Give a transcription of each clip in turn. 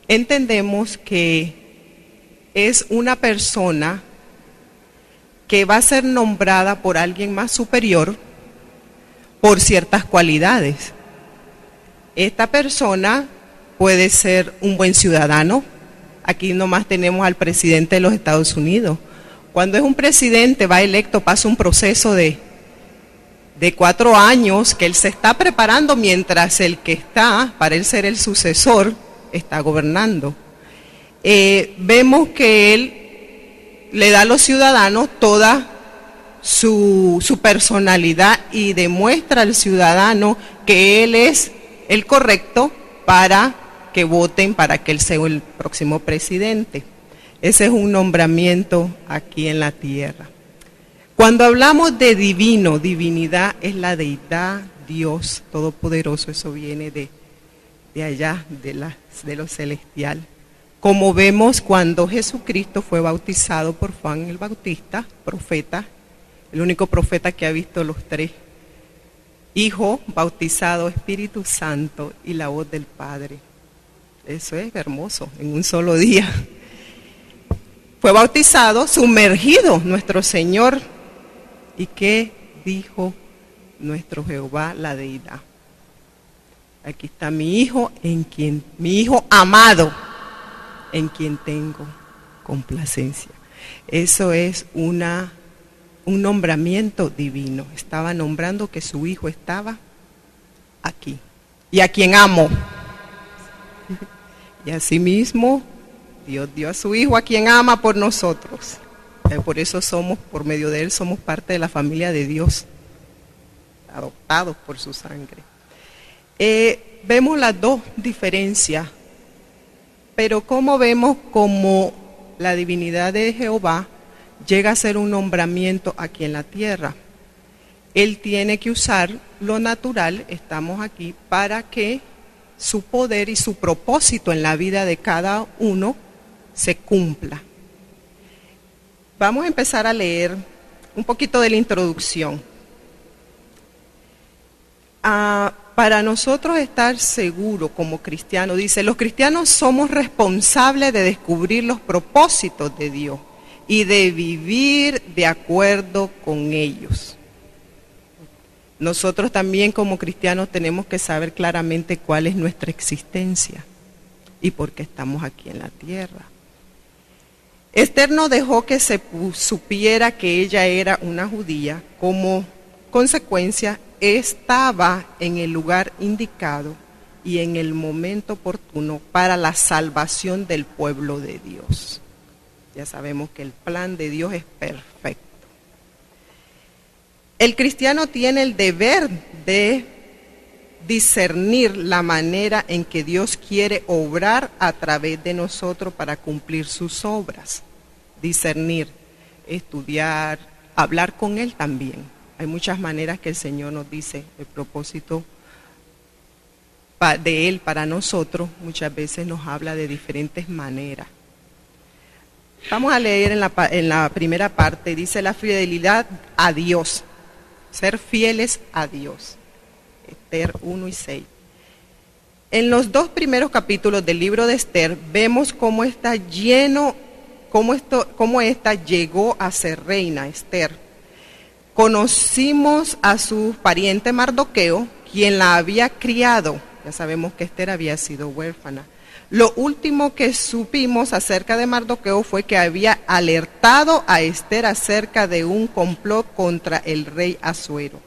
entendemos que es una persona que va a ser nombrada por alguien más superior por ciertas cualidades. Esta persona puede ser un buen ciudadano. Aquí nomás tenemos al presidente de los Estados Unidos. Cuando es un presidente, va electo, pasa un proceso de 4 años que él se está preparando mientras el que está, para él ser el sucesor, está gobernando. Vemos que él le da a los ciudadanos toda su personalidad y demuestra al ciudadano que él es el correcto para que voten para que él sea el próximo presidente. Ese es un nombramiento aquí en la tierra. Cuando hablamos de divino, divinidad es la deidad, Dios todopoderoso, eso viene de allá, de lo celestial. Como vemos cuando Jesucristo fue bautizado por Juan el Bautista, profeta, el único profeta que ha visto los 3, Hijo, bautizado, Espíritu Santo y la voz del Padre. Eso es hermoso, en un solo día. Fue bautizado, sumergido nuestro Señor. ¿Y qué dijo nuestro Jehová, la deidad? Aquí está mi hijo, mi hijo amado, en quien tengo complacencia. Eso es un nombramiento divino. Estaba nombrando que su hijo estaba aquí. Y a quien amo. Y asimismo, Dios dio a su hijo a quien ama por nosotros. Por eso por medio de él, somos parte de la familia de Dios, adoptados por su sangre. Vemos las dos diferencias, pero ¿cómo vemos cómo la divinidad de Jehová llega a ser un nombramiento aquí en la tierra? Él tiene que usar lo natural, estamos aquí, para que su poder y su propósito en la vida de cada uno se cumpla. Vamos a empezar a leer un poquito de la introducción. Para nosotros estar seguros como cristianos, dice, los cristianos somos responsables de descubrir los propósitos de Dios y de vivir de acuerdo con ellos. Nosotros también como cristianos tenemos que saber claramente cuál es nuestra existencia y por qué estamos aquí en la tierra. Esther no dejó que se supiera que ella era una judía. Como consecuencia, estaba en el lugar indicado y en el momento oportuno para la salvación del pueblo de Dios. Ya sabemos que el plan de Dios es perfecto. El cristiano tiene el deber de discernir la manera en que Dios quiere obrar a través de nosotros para cumplir sus obras. Discernir, estudiar, hablar con Él también. Hay muchas maneras que el Señor nos dice el propósito de Él para nosotros. Muchas veces nos habla de diferentes maneras. Vamos a leer en la primera parte, dice la fidelidad a Dios, ser fieles a Dios. Esther 1 y 6. En los 2 primeros capítulos del libro de Esther vemos cómo está lleno, cómo esta llegó a ser reina, Esther. Conocimos a su pariente Mardoqueo, quien la había criado. Ya sabemos que Esther había sido huérfana. Lo último que supimos acerca de Mardoqueo fue que había alertado a Esther acerca de un complot contra el rey Asuero.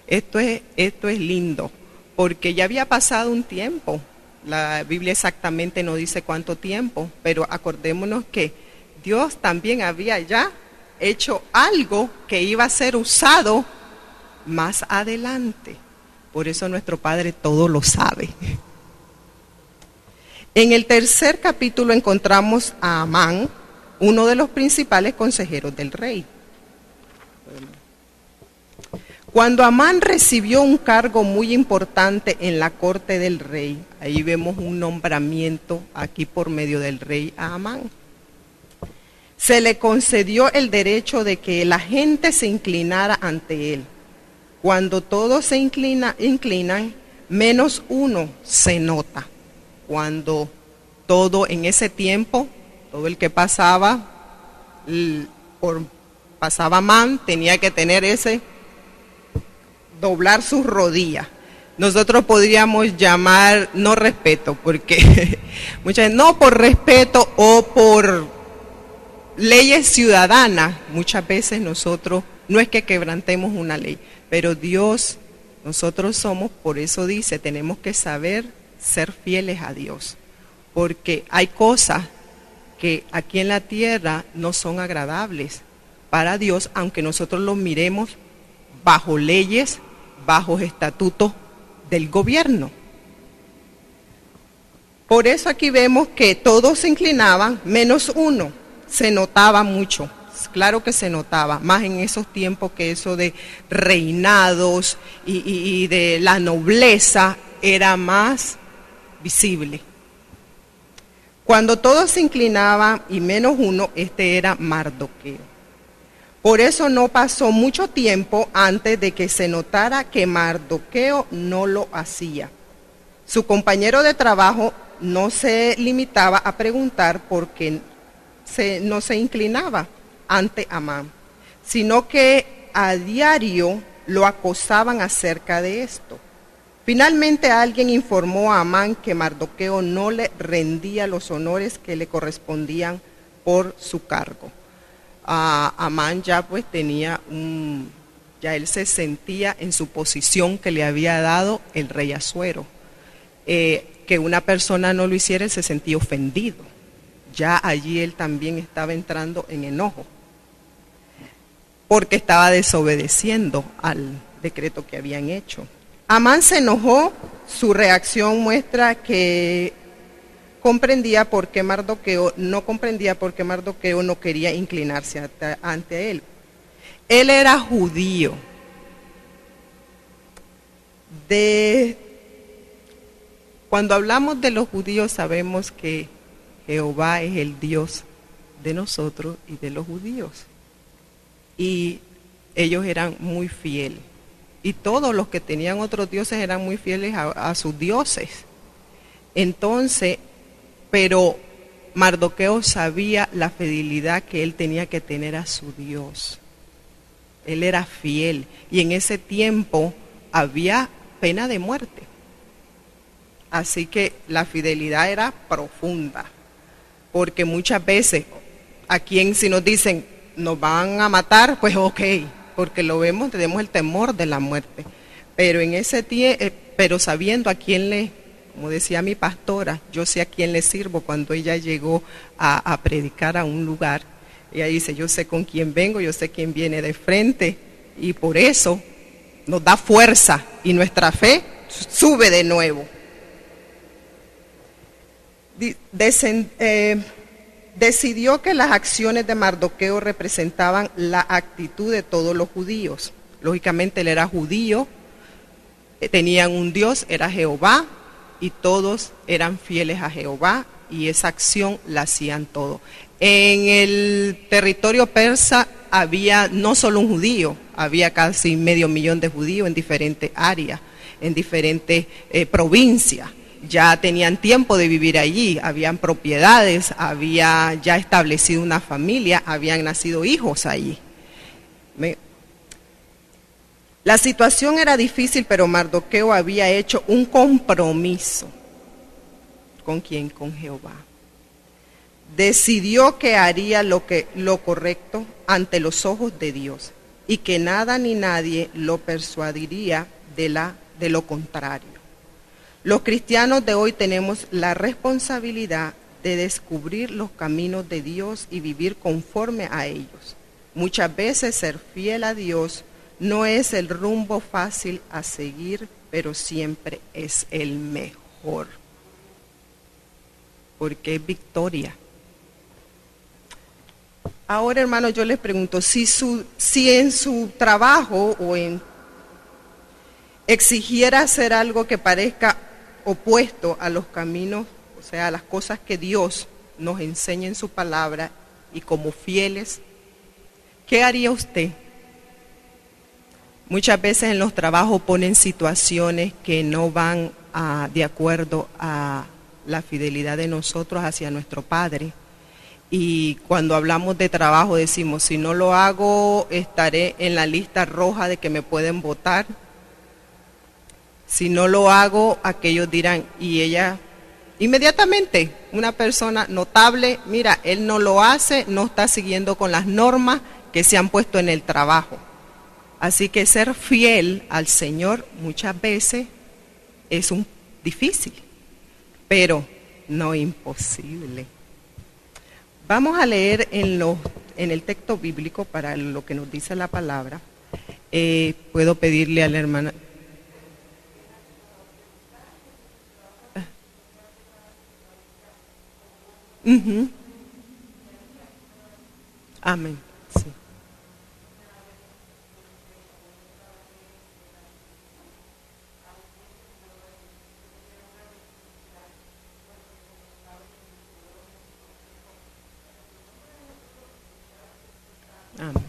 Esto es lindo, porque ya había pasado un tiempo. La Biblia exactamente no dice cuánto tiempo, pero acordémonos que Dios también había ya hecho algo que iba a ser usado más adelante. Por eso nuestro Padre todo lo sabe. En el 3er capítulo encontramos a Amán, uno de los principales consejeros del rey. Cuando Amán recibió un cargo muy importante en la corte del rey, ahí vemos un nombramiento aquí por medio del rey a Amán. Se le concedió el derecho de que la gente se inclinara ante él. Cuando todos se inclinan, menos uno se nota. Cuando Todo en ese tiempo, todo el que pasaba pasaba Amán, tenía que tener doblar sus rodillas. Nosotros podríamos llamar, no respeto, porque muchas veces, no por respeto o por leyes ciudadanas, muchas veces nosotros, no es que quebrantemos una ley, pero Dios, nosotros somos, por eso dice, tenemos que saber ser fieles a Dios, porque hay cosas que aquí en la tierra no son agradables para Dios, aunque nosotros los miremos bajo leyes, bajo estatutos del gobierno. Por eso aquí vemos que todos se inclinaban, menos uno. Se notaba mucho, claro que se notaba, más en esos tiempos que eso de reinados y de la nobleza era más visible. Cuando todos se inclinaban y menos uno, este era Mardoqueo. Por eso no pasó mucho tiempo antes de que se notara que Mardoqueo no lo hacía. Su compañero de trabajo no se limitaba a preguntar por qué no se inclinaba ante Amán, sino que a diario lo acosaban acerca de esto. Finalmente alguien informó a Amán que Mardoqueo no le rendía los honores que le correspondían por su cargo. Amán ya pues tenía ya él se sentía en su posición que le había dado el rey Asuero. Que una persona no lo hiciera, él se sentía ofendido. Ya allí él también estaba entrando en enojo, porque estaba desobedeciendo al decreto que habían hecho. Amán se enojó, su reacción muestra que comprendía por qué Mardoqueo no quería inclinarse ante él. Él era judío. Cuando hablamos de los judíos sabemos que Jehová es el Dios de nosotros y de los judíos. Y ellos eran muy fieles. Y todos los que tenían otros dioses eran muy fieles a sus dioses. Entonces, pero Mardoqueo sabía la fidelidad que él tenía que tener a su Dios. Él era fiel. Y en ese tiempo había pena de muerte. Así que la fidelidad era profunda. Porque muchas veces, aquí si nos dicen, nos van a matar, pues ok, porque lo vemos, tenemos el temor de la muerte. Pero en ese tiempo, pero sabiendo a quién como decía mi pastora, yo sé a quién le sirvo. Cuando ella llegó a predicar a un lugar, ella dice, yo sé con quién vengo, yo sé quién viene de frente, y por eso nos da fuerza y nuestra fe sube de nuevo. Decidió que las acciones de Mardoqueo representaban la actitud de todos los judíos. Lógicamente él era judío, tenían un Dios, era Jehová, y todos eran fieles a Jehová, y esa acción la hacían todos. En el territorio persa había no solo un judío, había casi 500,000 de judíos en diferentes áreas, en diferentes provincias. Ya tenían tiempo de vivir allí, habían propiedades, había ya establecido una familia, habían nacido hijos allí. La situación era difícil, pero Mardoqueo había hecho un compromiso. ¿Con quién? Con Jehová. Decidió que haría lo correcto ante los ojos de Dios y que nada ni nadie lo persuadiría de lo contrario. Los cristianos de hoy tenemos la responsabilidad de descubrir los caminos de Dios y vivir conforme a ellos. Muchas veces ser fiel a Dios no es el rumbo fácil a seguir, pero siempre es el mejor, porque es victoria. Ahora, hermanos, yo les pregunto, si en su trabajo exigiera hacer algo que parezca opuesto a los caminos, o sea, a las cosas que Dios nos enseña en su palabra, y como fieles, ¿qué haría usted? Muchas veces en los trabajos ponen situaciones que no van de acuerdo a la fidelidad de nosotros hacia nuestro Padre. Y cuando hablamos de trabajo decimos, si no lo hago, estaré en la lista roja de que me pueden votar. Si no lo hago, aquellos dirán, y ella, inmediatamente, una persona notable, mira, él no lo hace, no está siguiendo con las normas que se han puesto en el trabajo. Así que ser fiel al Señor muchas veces es difícil, pero no imposible. Vamos a leer en el texto bíblico para lo que nos dice la palabra. Puedo pedirle a la hermana. Amén. Sí. Amén.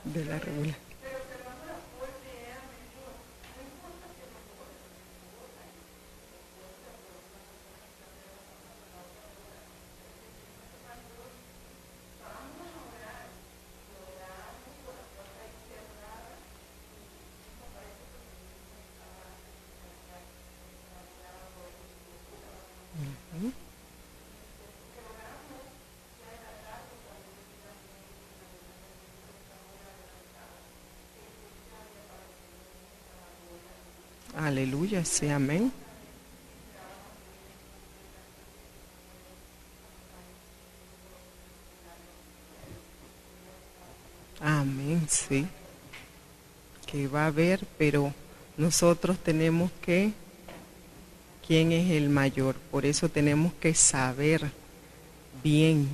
De la regulación. Aleluya, sí, amén. Amén, sí. Que va a haber, pero nosotros tenemos que, ¿quién es el mayor? Por eso tenemos que saber bien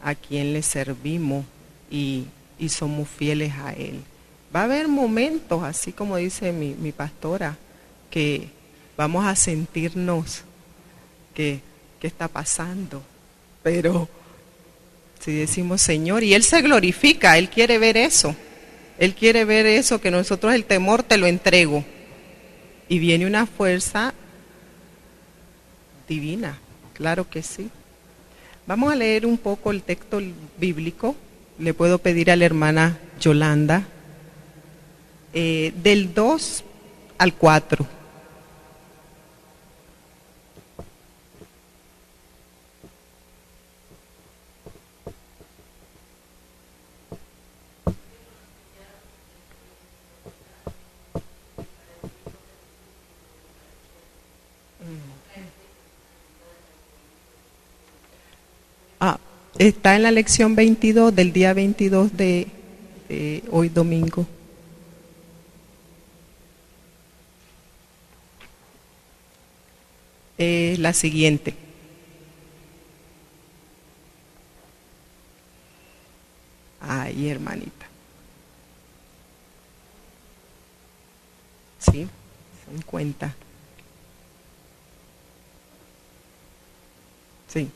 a quién le servimos y somos fieles a Él. Va a haber momentos, así como dice mi pastora, que vamos a sentirnos que está pasando, pero si decimos Señor, y Él se glorifica, Él quiere ver eso, Él quiere ver eso, que nosotros el temor te lo entrego, y viene una fuerza divina, claro que sí. Vamos a leer un poco el texto bíblico. Le puedo pedir a la hermana Yolanda, del 2 al 4. Está en la lección 22 del día 22 de hoy domingo. La siguiente. Ay, hermanita. Sí, 50. Sí.